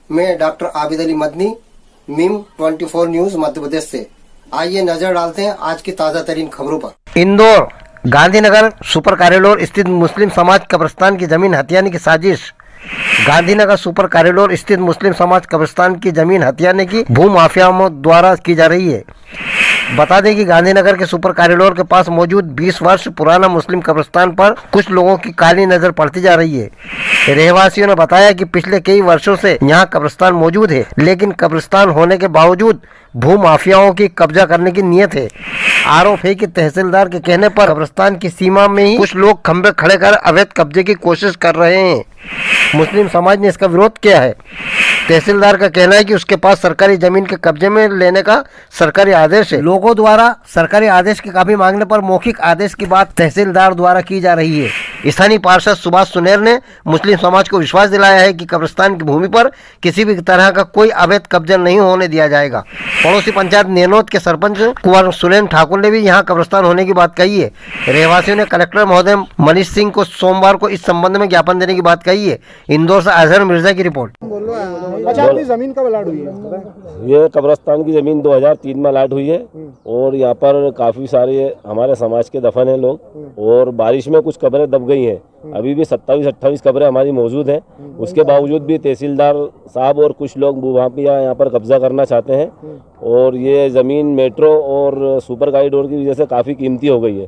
मैं doctor Abid Ali Madani, Meem 24 news Madhya Pradesh से। आइए नजर डालते हैं आज की ताजा तरीन खबरों पर। इंदौर गांधीनगर सुपर कॉरिडोर स्थित मुस्लिम समाज कब्रिस्तान की जमीन हथियाने की साजिश। गांधीनगर सुपर कॉरिडोर स्थित मुस्लिम समाज कब्रिस्तान की जमीन हथियाने की भूमाफियाओं द्वारा की जा रही है। बता दें कि गांधीनगर के सुपर कॉरिडोर के पास मौजूद 20 वर्ष पुराना मुस्लिम कब्रिस्तान पर कुछ लोगों की काली नजर पड़ती जा रही है। रहवासियों ने बताया कि पिछले कई वर्षों से यहां कब्रिस्तान मौजूद है, लेकिन कब्रिस्तान होने के बावजूद भूमाफियाओं की कब्जा करने की नीयत है। आरोप है कि तहसीलदार के कहने पर कब्रिस्तान की सीमा में ही कुछ लोग खंबे खड़े कर अवैध कब्जे की कोशिश कर रहे हैं। मुस्लिम समाज ने इसका विरोध किया है। तहसीलदार का कहना है कि उसके पास सरकारी जमीन के कब्जे में लेने का सरकारी आदेश है। लोगों द्वारा सरकारी आदेश की काफी मांगने पर मौखिक आदेश की बात तहसीलदार द्वारा की जा रही है। स्थानीय पार्षद सुभाष सुनेर ने मुस्लिम समाज को विश्वास दिलाया है कि कब्रिस्तान की भूमि पर किसी भी तरह का कोई अवैध कब्जा नहीं होने दिया जाएगा। पड़ोसी पंचायत नेनोद के सरपंच कुंवर सुरेन ठाकुर ने भी यहाँ कब्रिस्तान होने की बात कही है। रहवासियों ने कलेक्टर महोदय मनीष सिंह को सोमवार को इस संबंध में ज्ञापन देने की बात कही है। इंदौर से अजहर मिर्जा की रिपोर्ट। अच्छा, अपनी जमीन कब अलॉट हुई है? ये कब्रिस्तान की ज़मीन 2003 में अलॉट हुई है और यहाँ पर काफ़ी सारे हमारे समाज के दफन हैं लोग, और बारिश में कुछ कब्रें दब गई हैं। अभी भी 27-28 कब्रें हमारी मौजूद हैं। उसके बावजूद भी तहसीलदार साहब और कुछ लोग भूमाफिया यहाँ पर कब्जा करना चाहते हैं, और ये ज़मीन मेट्रो और सुपर कॉरिडोर की वजह से काफ़ी कीमती हो गई है।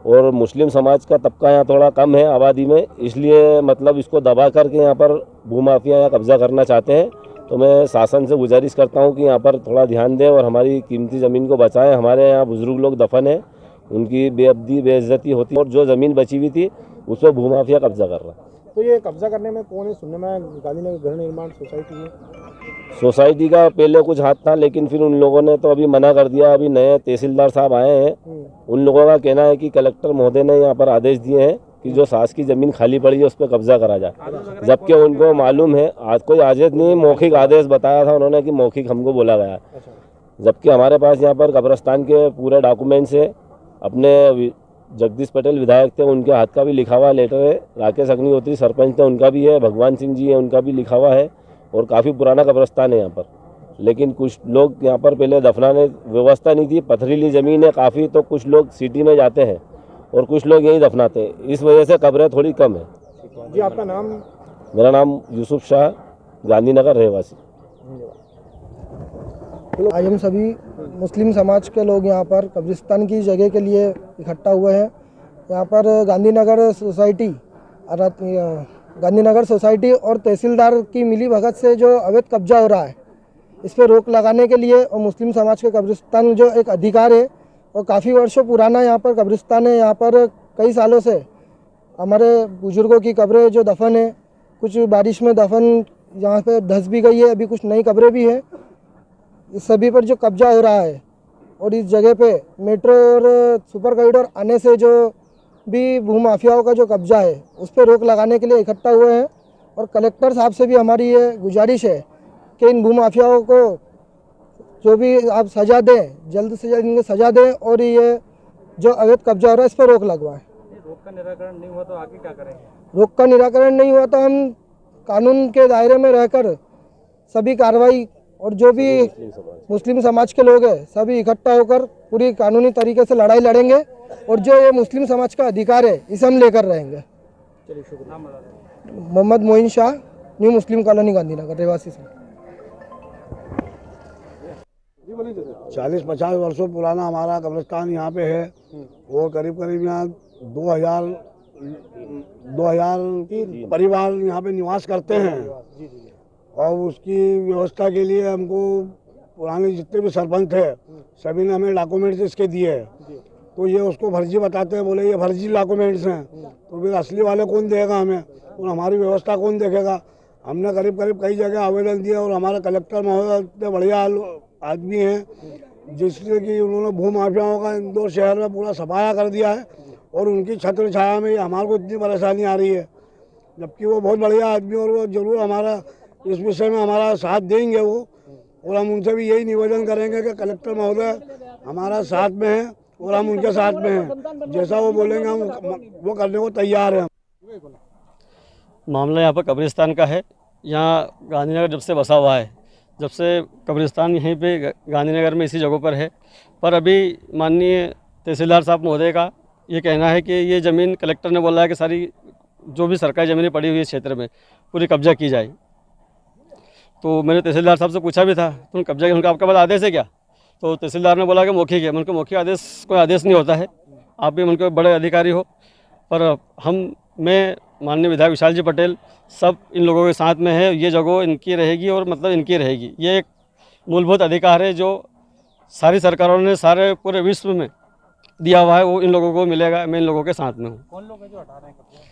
और मुस्लिम समाज का तबका यहाँ थोड़ा कम है आबादी में, इसलिए मतलब इसको दबा करके यहाँ पर भूमाफिया यहाँ कब्जा करना चाहते हैं। तो मैं शासन से गुजारिश करता हूँ कि यहाँ पर थोड़ा ध्यान दें और हमारी कीमती ज़मीन को बचाएं। हमारे यहाँ बुजुर्ग लोग दफन हैं, उनकी बेअब्दी बेइज्जती होती है, और जो ज़मीन बची हुई थी उस पर भूमाफिया कब्जा कर रहा है। तो ये कब्जा करने में कौन है? सुनने में गांधीनगर घर निर्माण सोसाइटी का पहले कुछ हाथ था, लेकिन फिर उन लोगों ने तो अभी मना कर दिया। अभी नए तहसीलदार साहब आए हैं, उन लोगों का कहना है कि कलेक्टर महोदय ने यहाँ पर आदेश दिए हैं कि जो सास की ज़मीन खाली पड़ी है उस पर कब्जा करा जाए, जबकि उनको मालूम है आज कोई आदेश नहीं, मौखिक आदेश बताया था उन्होंने कि मौखिक हमको बोला गया है। जबकि हमारे पास यहाँ पर कब्रिस्तान के पूरे डॉक्यूमेंट्स है। अपने जगदीश पटेल विधायक थे, उनके हाथ का भी लिखा हुआ लेटर है। राकेश अग्निहोत्री सरपंच थे, उनका भी है। भगवान सिंह जी है, उनका भी लिखा हुआ है। और काफ़ी पुराना कब्रिस्तान है यहाँ पर, लेकिन कुछ लोग यहाँ पर पहले दफनाने व्यवस्था नहीं थी, पथरीली ज़मीन है काफ़ी, तो कुछ लोग सिटी में जाते हैं और कुछ लोग यहीं दफनाते हैं। इस वजह से कब्रें थोड़ी कम है। जी, आपका नाम? मेरा नाम यूसुफ शाह, गांधीनगर रहवासी। आज हम सभी मुस्लिम समाज के लोग यहाँ पर कब्रिस्तान की जगह के लिए इकट्ठा हुए हैं। यहाँ पर गांधीनगर सोसाइटी और तहसीलदार की मिली भगत से जो अवैध कब्जा हो रहा है, इस पर रोक लगाने के लिए, और मुस्लिम समाज के कब्रिस्तान जो एक अधिकार है और काफ़ी वर्षों पुराना यहाँ पर कब्रिस्तान है। यहाँ पर कई सालों से हमारे बुजुर्गों की कब्रें जो दफन है, कुछ बारिश में दफन यहाँ पे धंस भी गई है, अभी कुछ नई कब्रें भी हैं। इस सभी पर जो कब्जा हो रहा है, और इस जगह पे मेट्रो और सुपर कॉरिडोर आने से जो भी भूमाफियाओं का जो कब्जा है उस पर रोक लगाने के लिए इकट्ठा हुए हैं। और कलेक्टर साहब से भी हमारी ये गुजारिश है कि इन भूमाफियाओं को जो भी आप सज़ा दें, जल्द से जल्द इनको सज़ा दें, और ये जो अवैध कब्जा हो रहा है इस पर रोक लगवाएं। रोक का निराकरण नहीं हुआ तो आगे क्या करेंगे? रोक का निराकरण नहीं हुआ तो हम कानून के दायरे में रहकर सभी कार्रवाई, और जो भी मुस्लिम समाज के लोग हैं सभी इकट्ठा होकर पूरी कानूनी तरीके से लड़ाई लड़ेंगे, और जो ये मुस्लिम समाज का अधिकार है इसे हम लेकर रहेंगे। मोहम्मद मोइन शाह, न्यू मुस्लिम कॉलोनी, गांधीनगर, रहवासी से। 40-50 वर्षों पुराना हमारा कब्रिस्तान यहाँ पे है, और करीब यहाँ 2000 परिवार यहाँ पे निवास करते हैं। और उसकी व्यवस्था के लिए हमको पुराने जितने भी सरपंच थे सभी ने हमें डॉक्यूमेंट्स इसके दिए हैं। तो ये उसको फर्जी बताते हैं, बोले ये फर्जी डॉक्यूमेंट्स हैं, तो फिर असली वाले कौन देगा हमें, और हमारी व्यवस्था कौन देखेगा। हमने करीब कई जगह आवेदन दिए, और हमारे कलेक्टर महोदय इतने बढ़िया आदमी हैं जिससे कि उन्होंने भूमाफियाओं का इंदौर शहर में पूरा सफाया कर दिया है, और उनकी छत्र छाया में हमारे को इतनी परेशानी आ रही है, जबकि वो बहुत बढ़िया आदमी, और वो जरूर हमारा इस विषय में हमारा साथ देंगे वो। और हम उनसे भी यही निवेदन करेंगे कि कलेक्टर महोदय हमारा साथ में है, और हम उनके साथ में हैं, जैसा वो बोलेंगे हम वो करने को तैयार हैं। मामला यहाँ पर कब्रिस्तान का है। यहाँ गांधीनगर जब से बसा हुआ है, जब से कब्रिस्तान यहीं पे गांधीनगर में इसी जगह पर है। पर अभी माननीय तहसीलदार साहब महोदय का ये कहना है कि ये ज़मीन कलेक्टर ने बोला है कि सारी जो भी सरकारी ज़मीनें पड़ी हुई है क्षेत्र में पूरी कब्जा की जाए। तो मैंने तहसीलदार साहब से पूछा भी था, तुम कब्जा उनका आपके पास आदेश है क्या? तो तहसीलदार ने बोला कि मौखिक है। उनके मौखिक आदेश कोई आदेश नहीं होता है, आप भी उनके बड़े अधिकारी हो। पर मैं माननीय विधायक विशाल जी पटेल सब इन लोगों के साथ में है। ये जगह इनकी रहेगी और मतलब इनकी रहेगी। ये एक मूलभूत अधिकार है जो सारी सरकारों ने सारे पूरे विश्व में दिया हुआ है, वो इन लोगों को मिलेगा। मैं इन लोगों के साथ में हूँ। कौन लोग हैं जो हटा रहे हैं कब्जा?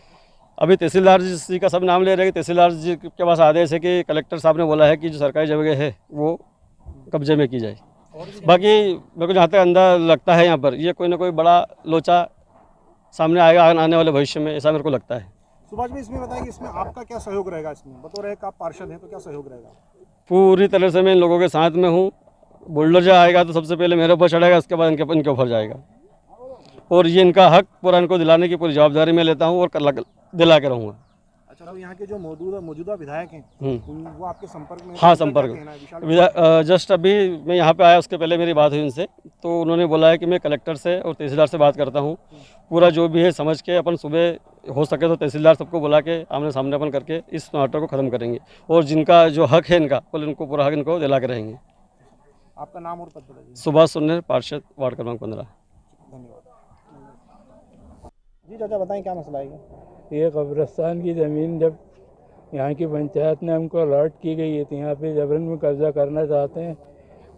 अभी तहसीलदार जी का सब नाम ले रहे हैं कि तहसीलदार जी के पास आदेश है कि कलेक्टर साहब ने बोला है कि जो सरकारी जगह है वो कब्जे में की जाए। बाकी मेरे को जहाँ तक अंदाजा लगता है यहाँ पर ये कोई ना कोई बड़ा लोचा सामने आएगा आने वाले भविष्य में, ऐसा मेरे को लगता है। सुभाष भाई, इसमें बताएं कि इसमें आपका क्या सहयोग रहेगा? इसमें बतौर एक आप पार्षद हैं तो क्या सहयोग रहेगा? पूरी तरह से मैं इन लोगों के साथ में हूँ। बुलडोजर आएगा तो सबसे पहले मेरे ऊपर चढ़ेगा, उसके बाद इनके ऊपर जाएगा। और ये इनका हक पूरा इनको दिलाने की पूरी जवाबदारी मैं लेता हूँ और दिला के रहूँगा। अच्छा, तो यहाँ के जो मौजूदा विधायक हैं वो आपके संपर्क में? हाँ, संपर्क। जस्ट अभी मैं यहाँ पे आया, उसके पहले मेरी बात हुई उनसे, तो उन्होंने बोला है कि मैं कलेक्टर से और तहसीलदार से बात करता हूँ। पूरा जो भी है समझ के अपन सुबह हो सके तो तहसीलदार सबको बुला के आमने सामने अपन करके इस मैटर को ख़त्म करेंगे। और जिनका जो हक है इनका उनको पूरा हक इनको दिला के रहेंगे। आपका नाम और पद बताइए। सुभाष सुन्नर, पार्षद, वार्ड क्रमांक 15। धन्यवाद जी। चाचा बताएं क्या मसला है? ये कब्रिस्तान की ज़मीन जब यहाँ की पंचायत ने हमको अलर्ट की गई है तो यहाँ पे जबरन में कब्ज़ा करना चाहते हैं।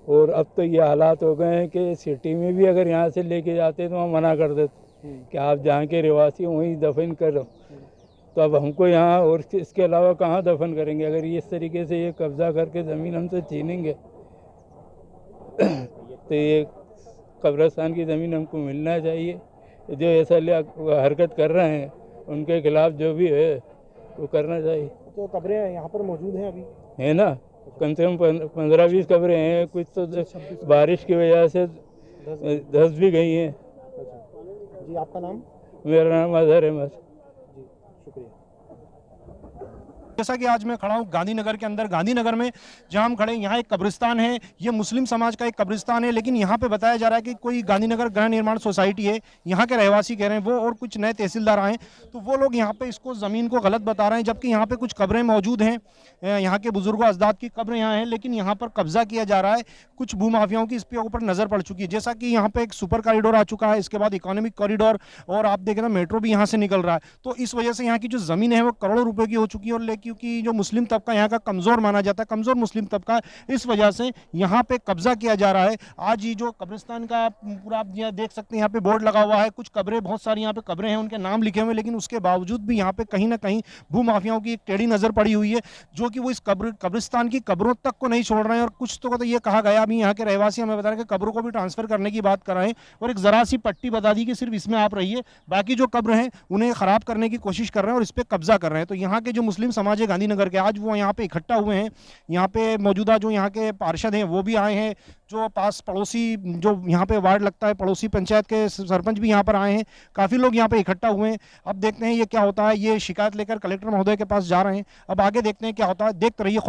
और अब तो ये हालात हो गए हैं कि सिटी में भी अगर यहाँ से लेके जाते तो वहाँ मना कर देते कि आप जहाँ के रहवासी वहीं दफन करो। तो अब हमको यहाँ और इसके अलावा कहाँ दफन करेंगे? अगर ये इस तरीके से ये कब्ज़ा करके ज़मीन हमसे छीनेंगे तो ये कब्रिस्तान की ज़मीन हमको मिलना चाहिए। जो ऐसा हरकत कर रहे हैं उनके खिलाफ जो भी है वो करना चाहिए। तो कब्रें यहाँ पर मौजूद हैं अभी? है ना, कम से कम 15-20 कब्रें हैं। कुछ तो बारिश की वजह से 10 भी गई हैं। जी, आपका नाम? मेरा नाम अजहर अहमद। जी, शुक्रिया। जैसा कि आज मैं खड़ा हूँ गांधीनगर के अंदर, गांधीनगर में जहाँ हम खड़े हैं यहाँ एक कब्रिस्तान है। ये मुस्लिम समाज का एक कब्रिस्तान है, लेकिन यहाँ पे बताया जा रहा है कि कोई गांधीनगर गृह निर्माण सोसाइटी है, यहाँ के रहवासी कह रहे हैं वो, और कुछ नए तहसीलदार आए तो वो लोग यहाँ पे इसको ज़मीन को गलत बता रहे हैं। जबकि यहाँ पे कुछ कब्रें मौजूद हैं, यहाँ के बुजुर्गों अजदाद की कब्रें यहाँ हैं, लेकिन यहाँ पर कब्जा किया जा रहा है। कुछ भूमाफियाओं की इस पे ऊपर नज़र पड़ चुकी है। जैसा कि यहाँ पे एक सुपर कॉरिडोर आ चुका है, इसके बाद इकोनॉमिक कॉरिडोर, और आप देखें ना मेट्रो भी यहाँ से निकल रहा है। तो इस वजह से यहाँ की जो ज़मीन है वो करोड़ों रुपए की हो चुकी है। और क्योंकि जो मुस्लिम तबका यहाँ का कमज़ोर माना जाता है, कमज़ोर मुस्लिम तबका, इस वजह से यहाँ पे कब्जा किया जा रहा है। आज ये जो कब्रिस्तान का पूरा आप देख सकते हैं, यहाँ पे बोर्ड लगा हुआ है, कुछ कब्रें, बहुत सारी यहाँ पे कब्रें हैं, उनके नाम लिखे हुए, लेकिन उसके बावजूद भी यहाँ पे कहीं ना कहीं भूमाफियाओं की एक टेढ़ी नज़र पड़ी हुई है, जो कि वो इस कब्रिस्तान की कब्रों तक को नहीं छोड़ रहे हैं। और कुछ तो ये कहा गया, अभी यहाँ के रहवासी हमें बता रहे हैं कि कब्रों को भी ट्रांसफर करने की बात कर रहे हैं, और एक ज़रा सी पट्टी बता दी कि सिर्फ इसमें आप रहिए, बाकी जो कब्र हैं उन्हें ख़राब करने की कोशिश कर रहे हैं और इस पर कब्जा कर रहे हैं। तो यहाँ के जो मुस्लिम समाज है गांधीनगर के, आज वो यहाँ पे इकट्ठा हुए हैं। यहाँ पे मौजूदा जो यहाँ के पार्षद हैं वो भी आए हैं, जो पास पड़ोसी जो यहाँ पे वार्ड लगता है, पड़ोसी पंचायत के सरपंच भी यहाँ पर आए हैं। काफ़ी लोग यहाँ पे इकट्ठा हुए हैं। अब देखते हैं ये क्या होता है। ये शिकायत लेकर कलेक्टर महोदय के पास जा रहे हैं। अब आगे देखते हैं क्या होता है। देखते रहिए।